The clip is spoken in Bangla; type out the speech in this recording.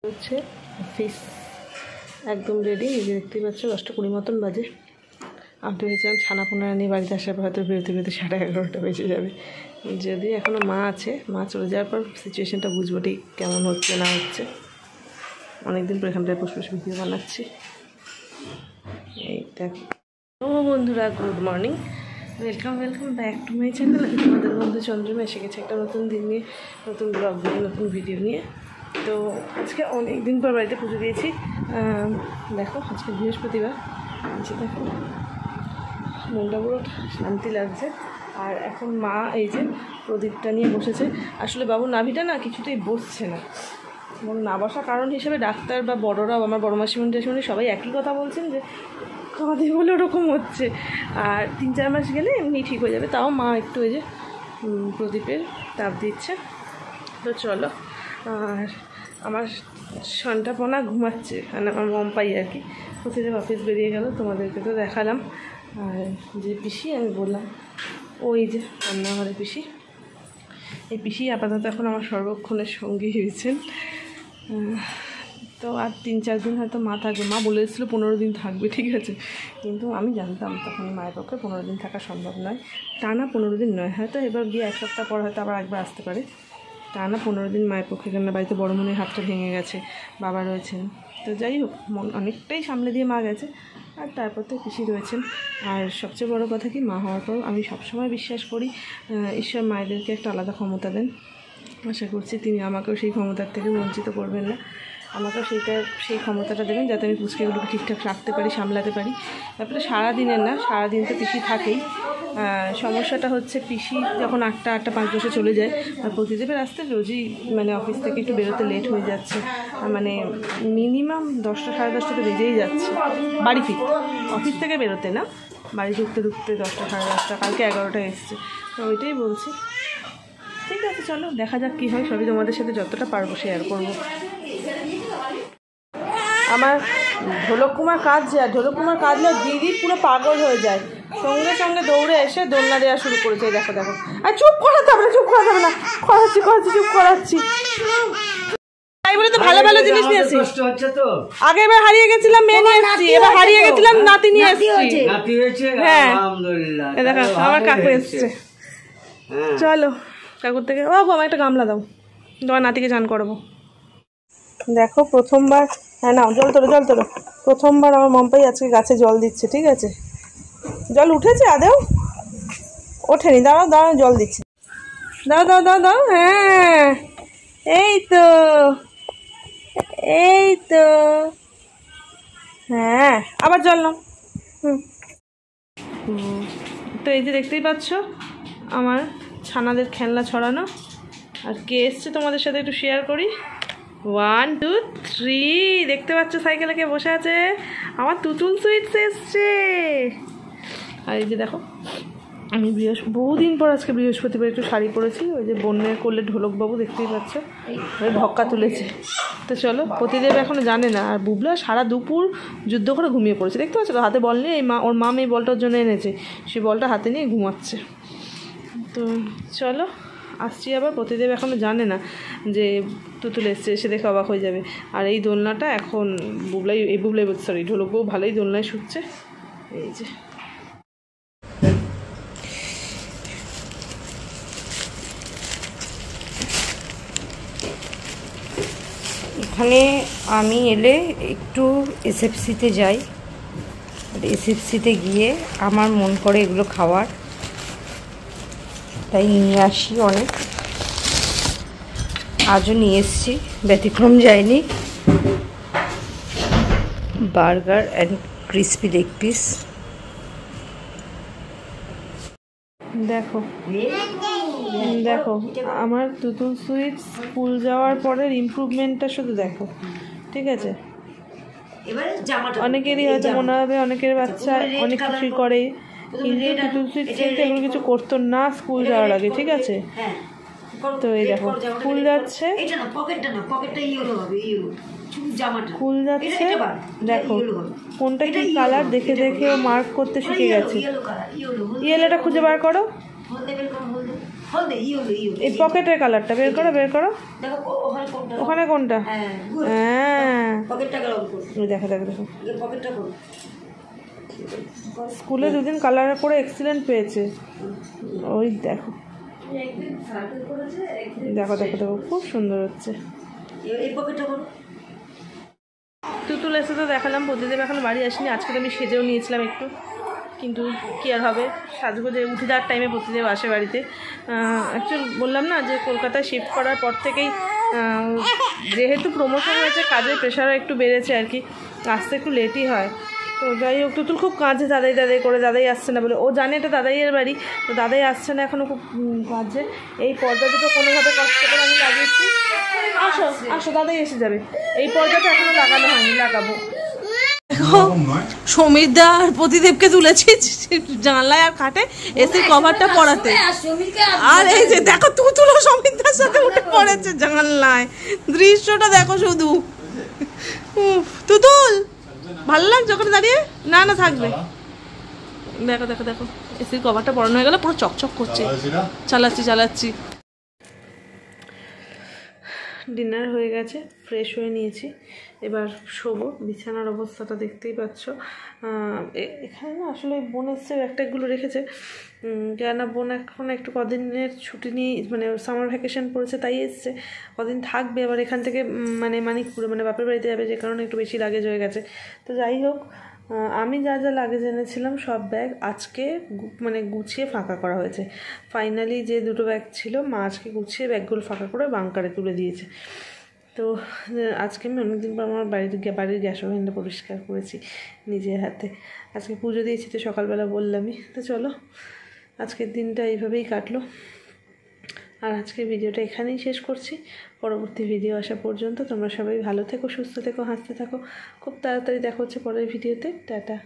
হচ্ছে অফিস একদম রেডি, নিজে দেখতেই পাচ্ছ 10টা 20 মতন বাজে। আমি তো ভেবেছিলাম ছানা পোনা নিয়ে বাড়িতে আসার পর হয়তো বেরোতে 11:30 বেজে যাবে। যদি এখনও মা আছে, মা চলে যাওয়ার পর সিচুয়েশানটা বুঝবো ঠিক কেমন হচ্ছে না হচ্ছে। অনেকদিন পর এখানটায় বসে বসে ভিডিও বানাচ্ছি। এই দেখো ও বন্ধুরা, good morning, welcome back to my channel. আমাদের বন্ধু চন্দ্রমা এসে গেছে একটা নতুন দিন নিয়ে, নতুন ব্লগ নিয়ে, নতুন ভিডিও নিয়ে। তো আজকে অনেক দিন পর বাড়িতে পুজো দিয়েছি। দেখো আজকে বৃহস্পতিবার, দেখো মনটা পুরো শান্তি লাগছে। আর এখন মা এই যে প্রদীপটা নিয়ে বসেছে। আসলে বাবু নাভিটা না কিছুতেই বসছে না, এবং না বসার কারণ হিসেবে ডাক্তার বা বড়রাও, আমার বড় মাসিমণি টাসিমণি সবাই একই কথা বলছেন যে কাঁধে বলে ওরকম হচ্ছে, আর 3-4 মাস গেলে এমনি ঠিক হয়ে যাবে। তাও মা একটু ওই যে প্রদীপের তাপ দিচ্ছে। তো চলো, আর আমার সন্তাপনা ঘুমাচ্ছে, মানে আমার মম্পাই আর কি, প্রতিদিন অফিস বেরিয়ে গেল, তোমাদেরকে তো দেখালাম। আর যে পিসি আমি বললাম, ওই যে রান্নাঘরে পিসি, এই পিসি আপাতত এখন আমার সর্বক্ষণের সঙ্গী হয়েছেন। তো আর 3-4 দিন হয়তো মা থাকবে। মা বলে এসেছিলো 15 দিন থাকবে, ঠিক আছে, কিন্তু আমি জানতাম তখন মায়ের পক্ষে 15 দিন থাকা সম্ভব নয়। টানা 15 দিন নয়, হয়তো এবার গিয়ে 1 সপ্তাহ পর হয়তো আবার একবার আসতে পারে। টানা 15 দিন মায়ের পক্ষে, কেন বাড়িতে বড় মনের হাতটা ভেঙে গেছে, বাবা রয়েছেন। তো যাই হোক, অনেকটাই সামলে দিয়ে মা গেছে, আর তারপর তো পিসি রয়েছেন। আর সবচেয়ে বড় কথা কি, মা হওয়ার পর আমি সবসময় বিশ্বাস করি ঈশ্বর মায়েদেরকে একটা আলাদা ক্ষমতা দেন। আশা করছি তিনি আমাকেও সেই ক্ষমতার থেকে বঞ্চিত করবেন না, আমাকেও সেই ক্ষমতাটা দেবেন যাতে আমি পুচকেগুলোকে ঠিকঠাক রাখতে পারি, সামলাতে পারি। তারপরে সারাদিনের না, সারাদিন তো পিসি থাকেই। সমস্যাটা হচ্ছে পিসি যখন 8:05 চলে যায়, আর প্রতিদেবের আসতে রোজই মানে অফিস থেকে একটু বেরোতে লেট হয়ে যাচ্ছে, মানে মিনিমাম 10টা 10:30 বেজেই যাচ্ছে বাড়ি ফিরতে, অফিস থেকে বেরোতে না, বাড়ি ঢুকতে 10টা 10:30। কালকে 11টায় এসছে। তো ওইটাই বলছি, ঠিক আছে চলো দেখা যাক কী হয়, সবই তোমাদের সাথে যতটা পারবো শেয়ার করবো। আমার ঢোলককুমার কাঁদলে দিদি পুরো পাগল হয়ে যায়, সঙ্গে সঙ্গে দৌড়ে এসে দোলনা দেওয়া শুরু করেছে। দেখো আর চুপ করাতে হবে না, করাচ্ছি চুপ করাচ্ছি। তাই বলে তো ভালো ভালো জিনিস নিয়ে আসি। আগে এবার হারিয়ে গেছিলাম মেয়ে নিয়ে এসছি, এবার হারিয়ে গেছিলাম নাতি নিয়ে এসছি। হ্যাঁ দেখো আমার কাকু এসছে। চলো কাকুর থেকে আমার একটা গামলা দাও, তোমার নাতিকে চান করবো। দেখো প্রথমবার, হ্যাঁ না জল তোলো, প্রথমবার আমার মম্পাই আজকে গাছে জল দিচ্ছে, ঠিক আছে। জল উঠেছে আদেও ওঠেনি, দাঁড়াও জল দিচ্ছি, দাও, হ্যাঁ এই তো হ্যাঁ আবার জল নাও। তো এই যে দেখতেই পাচ্ছ আমার ছানাদের খেলনা ছড়ানো। আর কে এসছে তোমাদের সাথে একটু শেয়ার করি। 1 2 3 দেখতে পাচ্ছ সাইকেলে কে বসে আছে, আমার তুতুল সুইটস এসছে। আর এই যে দেখো আমি বহুদিন পর আজকে বৃহস্পতিবার একটু শাড়ি পরেছি, ওই যে বন্যের কোলে ঢোলকবাবু দেখতেই পাচ্ছ, ওই ভক্কা তুলেছে। তো চলো, প্রতিদেব এখনও জানে না। আর বুবলা সারা দুপুর যুদ্ধ করে ঘুমিয়ে পড়েছে, দেখতে পাচ্ছ তো, হাতে বল নিয়ে ওর মা এই বলটার জন্য এনেছে, সেই বলটা হাতে নিয়ে ঘুমাচ্ছে। তো চলো আসছি আবার। প্রতিদেব এখনও জানে না যে তুতুল এসছে, এসে দেখে অবাক হয়ে যাবে। আর এই দোলনাটা এখন বুবলাই ঢোলকবাবু ভালোই দোলনায় শুচ্ছে। এই যে এখানে আমি এলে একটু এসএফসিতে যাই, এসএফসিতে গিয়ে আমার মন করে এগুলো খাওয়ার, তাই নিয়ে আসি অনেক। আজও নিয়ে এসছি, ব্যতিক্রম যায়নি। Burger and crispy leg piece. দেখো আমার তুতুল সুইটস স্কুল যাওয়ার পরের ইমপ্রুভমেন্টটা শুধু দেখো, ঠিক আছে। অনেকেরই হয়তো মনে হবে অনেকের বাচ্চা অনেক কিছুই করে, কিন্তু তুতুল সুইটস কিন্তু এগুলো কিছু করতো না স্কুল যাওয়ার আগে, ঠিক আছে। তো এই দেখো স্কুল যাচ্ছে, দেখো কোনটা কি কালার দেখে ও মার্ক করতে শিখে গেছে। ইয়েলোটা খুঁজে বার করো, এই পকেটের কালারটা বের করো, বের করো। ওখানে কোনটা? হ্যাঁ, দেখো দেখো দেখো, স্কুলে দুদিন কালার করে এক্সিলেন্ট পেয়েছে। ওই দেখো দেখো দেখো দেখো, খুব সুন্দর হচ্ছে। তুতুল এসে তো দেখালাম, প্রতিদিন এখন বাড়ি আসিনি, আজকে তো আমি সেজেও নিয়েছিলাম একটু, কিন্তু কী আর হবে, সাজগোজে উঠে যাওয়ার টাইমে প্রতিদেব আসে বাড়িতে। অ্যাকচুয়ালি বললাম না যে কলকাতায় শিফট করার পর থেকেই যেহেতু প্রমোশন হয়েছে, কাজের প্রেশারও একটু বেড়েছে আর কি, আসতে একটু লেটই হয়। তো যাই হোক, তুতুল খুব কাজে দাদাই দাদাই করে, দাদাই আসছে না বলে, ও জানে এটা দাদাইয়ের বাড়ি, তো দাদাই আসছে না এখনও, খুব কাজে। এই পর্দা দুটো কোনোভাবে কষ্ট করে আমি লাগিয়েছি। আসো আসো, দাদাই এসে যাবে। এই পর্দাটা এখনও লাগানো হয়নি, লাগাবো। সমীরদা আর প্রতিদেবকে তুলেছি জানলায় আর খাটে এসির কভারটা পড়াতে, আর এই যে দেখো তুতুলও সমীরদার সাথে উঠে পড়েছে জানলায়, দৃশ্যটা দেখো শুধু। তুতুল ভালো লাগছে ওখানে দাঁড়িয়ে? না না থাকবে, দেখো দেখো দেখো, এসির কভারটা পড়ানো হয়ে গেল, পুরো চকচক করছে। চালাচ্ছি চালাচ্ছি। ডিনার হয়ে গেছে, ফ্রেশ হয়ে নিয়েছি, এবার শোবো। বিছানার অবস্থাটা দেখতেই পাচ্ছ। এখানে না আসলে বোন এসছে, ব্যাগট্যাগুলো রেখেছে, কেন বোন এখন একটু কদিনের ছুটি নিয়ে, মানে সামার ভ্যাকেশন পড়েছে তাই এসছে, কদিন থাকবে, আবার এখান থেকে মানে মানিকপুরে মানে বাপের বাড়িতে যাবে, যে কারণে একটু বেশি লাগেজ হয়ে গেছে। তো যাই হোক, আমি যা যা লাগেজ এনেছিলাম সব ব্যাগ আজকে মানে গুছিয়ে ফাঁকা করা হয়েছে। ফাইনালি যে দুটো ব্যাগ ছিল, মা আজকে গুছিয়ে ব্যাগগুলো ফাঁকা করে বাংকারে তুলে দিয়েছে। তো আজকে আমি অনেকদিন পর আমার বাড়ির গ্যাস ওভেনটা পরিষ্কার করেছি নিজের হাতে। আজকে পুজো দিয়েছি তো সকালবেলা বললামই। তো চলো, আজকের দিনটা এইভাবেই কাটলো, আর আজকের ভিডিওটা এখানেই শেষ করছি। পরবর্তী ভিডিও আসা পর্যন্ত তোমরা সবাই ভালো থেকো, সুস্থ থেকো, হাসতে থাকো। খুব তাড়াতাড়ি দেখা হচ্ছে পরের ভিডিওতে। টাটা।